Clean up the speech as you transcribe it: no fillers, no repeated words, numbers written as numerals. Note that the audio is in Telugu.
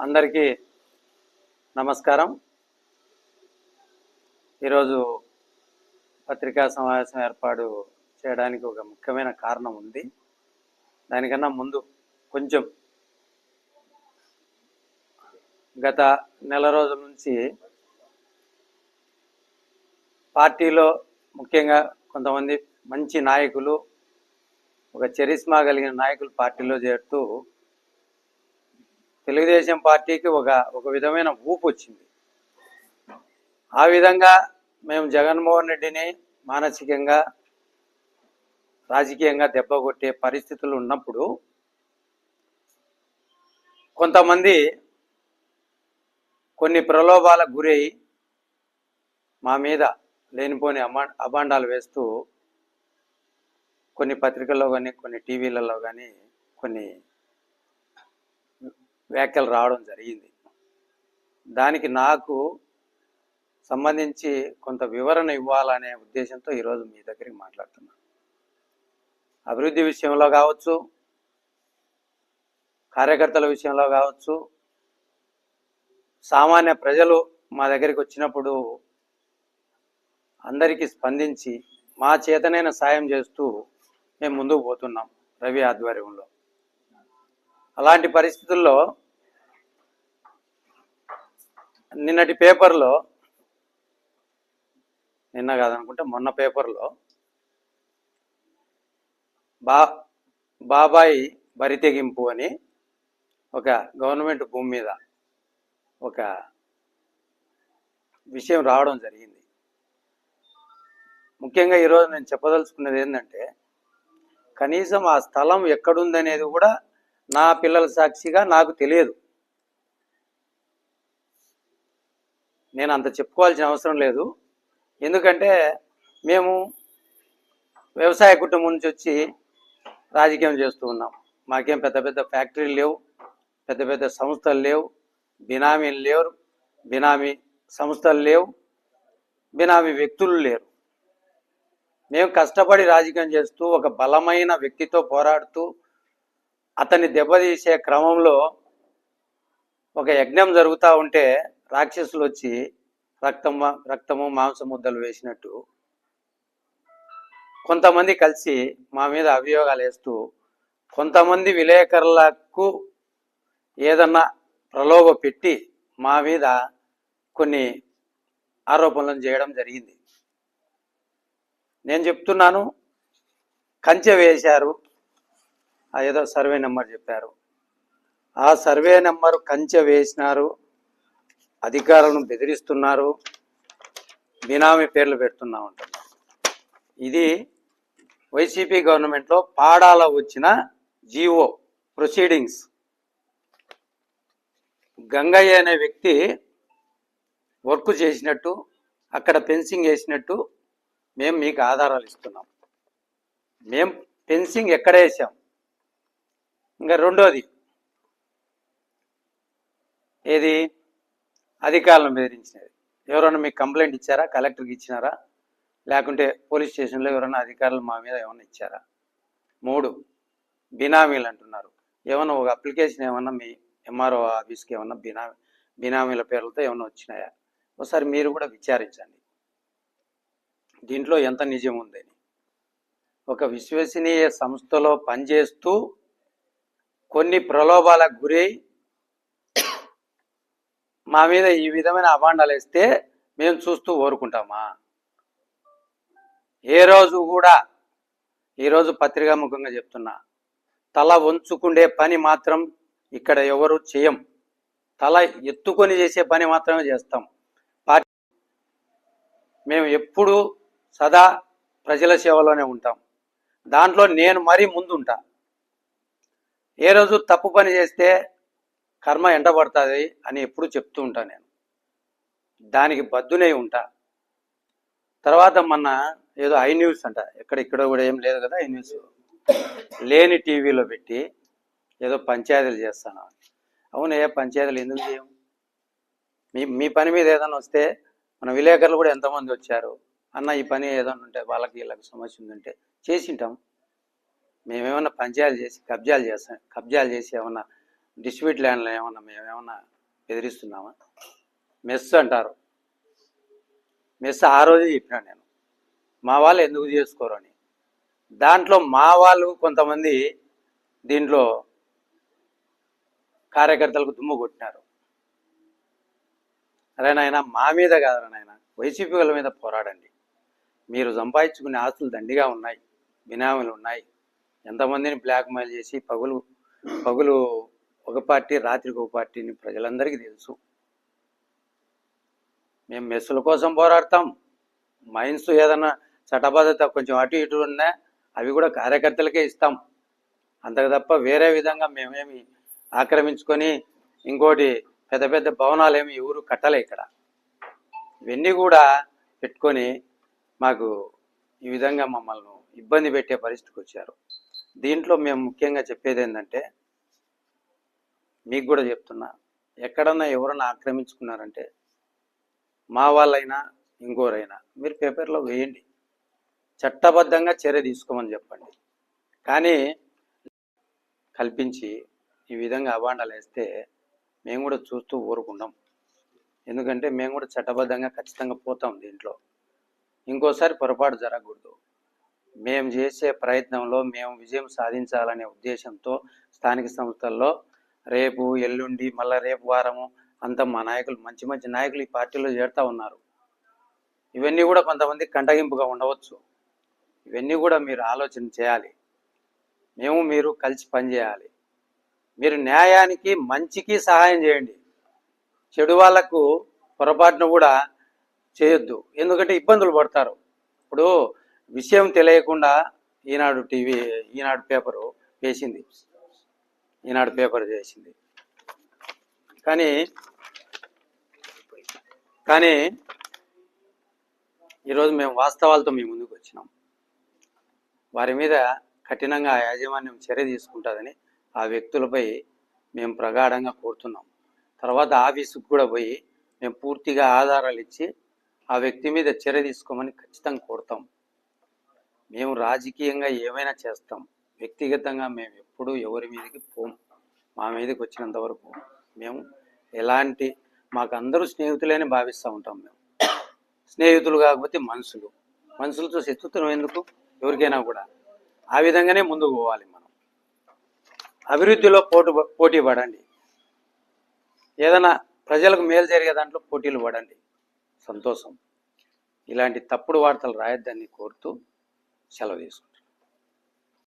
అందరికీ నమస్కారం. ఈరోజు పత్రికా సమావేశం ఏర్పాటు చేయడానికి ఒక ముఖ్యమైన కారణం ఉంది. దానికన్నా ముందు కొంచెం గత నెల రోజుల నుంచి పార్టీలో ముఖ్యంగా కొంతమంది మంచి నాయకులు, ఒక చరిస్మా కలిగిన నాయకులు పార్టీలో చేరుతూ తెలుగుదేశం పార్టీకి ఒక విధమైన ఊపు వచ్చింది. ఆ విధంగా మేము జగన్మోహన్ రెడ్డిని మానసికంగా, రాజకీయంగా దెబ్బ కొట్టే పరిస్థితులు ఉన్నప్పుడు కొంతమంది కొన్ని ప్రలోభాలకు గురై మా మీద లేనిపోని అభాండాలు వేస్తూ కొన్ని పత్రికల్లో కానీ కొన్ని టీవీలలో కానీ కొన్ని వ్యాఖ్యలు రావడం జరిగింది. దానికి నాకు సంబంధించి కొంత వివరణ ఇవ్వాలనే ఉద్దేశంతో ఈరోజు మీ దగ్గరికి మాట్లాడుతున్నాను. అభివృద్ధి విషయంలో కావచ్చు, కార్యకర్తల విషయంలో కావచ్చు, సామాన్య ప్రజలు మా దగ్గరికి వచ్చినప్పుడు అందరికీ స్పందించి మా చేతనైన సాయం చేస్తూ మేము ముందుకు పోతున్నాం రవి ఆధ్వర్యంలో. అలాంటి పరిస్థితుల్లో నిన్నటి పేపర్లో, నిన్న కాదనుకుంటే మొన్న పేపర్లో బాబాయి బరితెగింపు అని ఒక గవర్నమెంట్ భూమి మీద ఒక విషయం రావడం జరిగింది. ముఖ్యంగా ఈరోజు నేను చెప్పదలుచుకున్నది ఏంటంటే, కనీసం ఆ స్థలం ఎక్కడుందనేది కూడా నా పిల్లల సాక్షిగా నాకు తెలియదు. నేను అంత చెప్పుకోవాల్సిన అవసరం లేదు. ఎందుకంటే మేము వ్యవసాయ కుటుంబం నుంచి వచ్చి రాజకీయం చేస్తూ ఉన్నాం. మాకేం పెద్ద పెద్ద ఫ్యాక్టరీలు లేవు, పెద్ద పెద్ద సంస్థలు లేవు, బినామీలు లేరు, బినామీ సంస్థలు లేవు, బినామీ వ్యక్తులు లేరు. మేము కష్టపడి రాజకీయం చేస్తూ ఒక బలమైన వ్యక్తితో పోరాడుతూ అతన్ని దెబ్బతీసే క్రమంలో ఒక యజ్ఞం జరుగుతూ ఉంటే రాక్షసులు వచ్చి రక్తము మాంస ముద్దలు వేసినట్టు కొంతమంది కలిసి మా మీద అభియోగాలు వేస్తూ కొంతమంది విలేకరులకు ఏదన్నా ప్రలోభ పెట్టి మా మీద కొన్ని ఆరోపణలను చేయడం జరిగింది. నేను చెప్తున్నాను, కంచె వేశారు, ఏదో సర్వే నెంబర్ చెప్పారు, ఆ సర్వే నెంబరు కంచె వేసినారు, అధికారులను బెదిరిస్తున్నారు, బినామీ పేర్లు పెడుతున్నా ఉంటున్నారు. ఇది వైసీపీ గవర్నమెంట్లో పాడాల వచ్చిన జీవో ప్రొసీడింగ్స్. గంగయ్య అనే వ్యక్తి వర్క్ చేసినట్టు, అక్కడ ఫెన్సింగ్ వేసినట్టు మేము మీకు ఆధారాలు ఇస్తున్నాం. మేము ఫెన్సింగ్ ఎక్కడ వేసాం. ఇంకా రెండోది ఏది, అధికారులను బెదిరించినది. ఎవరైనా మీకు కంప్లైంట్ ఇచ్చారా? కలెక్టర్కి ఇచ్చినారా? లేకుంటే పోలీస్ స్టేషన్లో ఎవరైనా అధికారులు మా మీద ఏమైనా ఇచ్చారా? 3, బినామీలు అంటున్నారు. ఏమన్నా ఒక అప్లికేషన్ ఏమన్నా మీ ఎంఆర్ఓ ఆఫీస్కి ఏమన్నా బినామీల పేర్లతో ఏమన్నా వచ్చినాయా? ఒకసారి మీరు కూడా విచారించండి దీంట్లో ఎంత నిజం ఉందని. ఒక విశ్వసనీయ సంస్థలో పనిచేస్తూ కొన్ని ప్రలోభాలకు గురై మా మీద ఈ విధమైన అభాండాలు వేస్తే మేము చూస్తూ ఊరుకుంటామా? ఏ రోజు కూడా, ఈరోజు పత్రికాముఖంగా చెప్తున్నా, తల వంచుకుండే పని మాత్రం ఇక్కడ ఎవరు చేయం. తల ఎత్తుకొని చేసే పని మాత్రమే చేస్తాం. పార్టీ మేము ఎప్పుడూ సదా ప్రజల సేవలోనే ఉంటాం. దాంట్లో నేను మరీ ముందుంటా. ఏ రోజు తప్పు పని చేస్తే కర్మ ఎంటబడుతుంది అని ఎప్పుడు చెప్తూ ఉంటా. నేను దానికి బద్దునై ఉంటా. తర్వాత మొన్న ఏదో ఐ న్యూస్ అంట, ఇక్కడ కూడా ఏం లేదు కదా, ఐ న్యూస్ లేని టీవీలో పెట్టి ఏదో పంచాయతీలు చేస్తాను. అవును, ఏ పంచాయతీలు ఎందుకు చేయం? మీ పని మీద ఏదైనా వస్తే మన విలేకరులు కూడా ఎంతమంది వచ్చారు అన్న, ఈ పని ఏదైనా ఉంటే వాళ్ళకి వీళ్ళకి సమస్య ఉందంటే చేసింటాం. మేమేమన్నా పంచాయతీలు చేసి కబ్జాలు చేసి ఏమన్నా డిస్ట్రిబ్యూట్ ల్యాండ్లో ఏమన్నా మేమేమన్నా బెదిరిస్తున్నామా? మెస్ అంటారు. మెస్ ఆ రోజే చెప్పినా నేను, మా వాళ్ళు ఎందుకు చేసుకోరు అని. దాంట్లో మా వాళ్ళు కొంతమంది దీంట్లో కార్యకర్తలకు దుమ్ము కొట్టినారు. అరే నాయన, మా మీద కాదరా నాయన, వైసీపీ వాళ్ళ మీద పోరాడండి. మీరు సంపాదించుకునే ఆస్తులు దండిగా ఉన్నాయి, బినామీలు ఉన్నాయి. ఎంతమందిని బ్లాక్మెయిల్ చేసి పగులు ఒక పార్టీ, రాత్రికి ఒక పార్టీని ప్రజలందరికీ తెలుసు. మేము మెస్సుల కోసం పోరాడతాం. మైన్స్ ఏదన్నా చట్టబద్ధత కొంచెం అటు ఇటు ఉన్నా అవి కూడా కార్యకర్తలకే ఇస్తాం. అంతకు తప్ప వేరే విధంగా మేమేమి ఆక్రమించుకొని ఇంకోటి పెద్ద పెద్ద భవనాలు ఏమి ఎవరు కట్టలే ఇక్కడ. ఇవన్నీ కూడా పెట్టుకొని మాకు ఈ విధంగా మమ్మల్ని ఇబ్బంది పెట్టే పరిస్థితికి వచ్చారు. దీంట్లో మేము ముఖ్యంగా చెప్పేది ఏంటంటే, మీకు కూడా చెప్తున్నా, ఎక్కడన్నా ఎవరన్నా ఆక్రమించుకున్నారంటే మా వాళ్ళైనా ఇంకోరైనా మీరు పేపర్లో వేయండి, చట్టబద్ధంగా చర్య తీసుకోమని చెప్పండి. కానీ కల్పించి ఈ విధంగా అబాండాలు వేస్తే మేము కూడా చూస్తూ ఊరుకుంటాం. ఎందుకంటే మేము కూడా చట్టబద్ధంగా ఖచ్చితంగా పోతాం దీంట్లో. ఇంకోసారి పొరపాటు జరగకూడదు. మేము చేసే ప్రయత్నంలో మేము విజయం సాధించాలనే ఉద్దేశంతో స్థానిక సంస్థల్లో రేపు ఎల్లుండి మళ్ళీ రేపు వారము అంతా మా నాయకులు, మంచి మంచి నాయకులు ఈ పార్టీలో చేరుతూ ఉన్నారు. ఇవన్నీ కూడా కొంతమంది కంటగింపుగా ఉండవచ్చు. ఇవన్నీ కూడా మీరు ఆలోచన చేయాలి. మీరు కలిసి పనిచేయాలి. మీరు న్యాయానికి, మంచికి సహాయం చేయండి. చెడు వాళ్లకు పొరపాటును కూడా చేయొద్దు, ఎందుకంటే ఇబ్బందులు పడతారు. ఇప్పుడు విషయం తెలియకుండా ఈనాడు పేపరు వేసింది, ఈనాడు పేపర్ చేసింది. కానీ ఈరోజు మేము వాస్తవాలతో మీ ముందుకు వచ్చినాం. వారి మీద కఠినంగా యాజమాన్యం చర్య తీసుకుంటుందని ఆ వ్యక్తులపై మేము ప్రగాఢంగా కోరుతున్నాం. తర్వాత ఆఫీసుకు కూడా పోయి మేము పూర్తిగా ఆధారాలు ఇచ్చి ఆ వ్యక్తి మీద చర్య తీసుకోమని ఖచ్చితంగా కోరుతాం. మేము రాజకీయంగా ఏమైనా చేస్తాం, వ్యక్తిగతంగా మేము ఎప్పుడూ ఎవరి మీదకి పోం. మా మీదకి వచ్చినంత వరకు మేము ఎలాంటి, మాకు అందరూ స్నేహితులేని భావిస్తూ ఉంటాం. మేము స్నేహితులు కాకపోతే మనుషులతో శత్రుత్వం ఎందుకు? ఎవరికైనా కూడా ఆ విధంగానే ముందుకు పోవాలి. మనం అభివృద్ధిలో పోటీ పడండి. ఏదైనా ప్రజలకు మేలు జరిగే దాంట్లో పోటీలు పడండి, సంతోషం. ఇలాంటి తప్పుడు వార్తలు రాయొద్దని కోరుతూ సెలవు తీసుకుంటాం.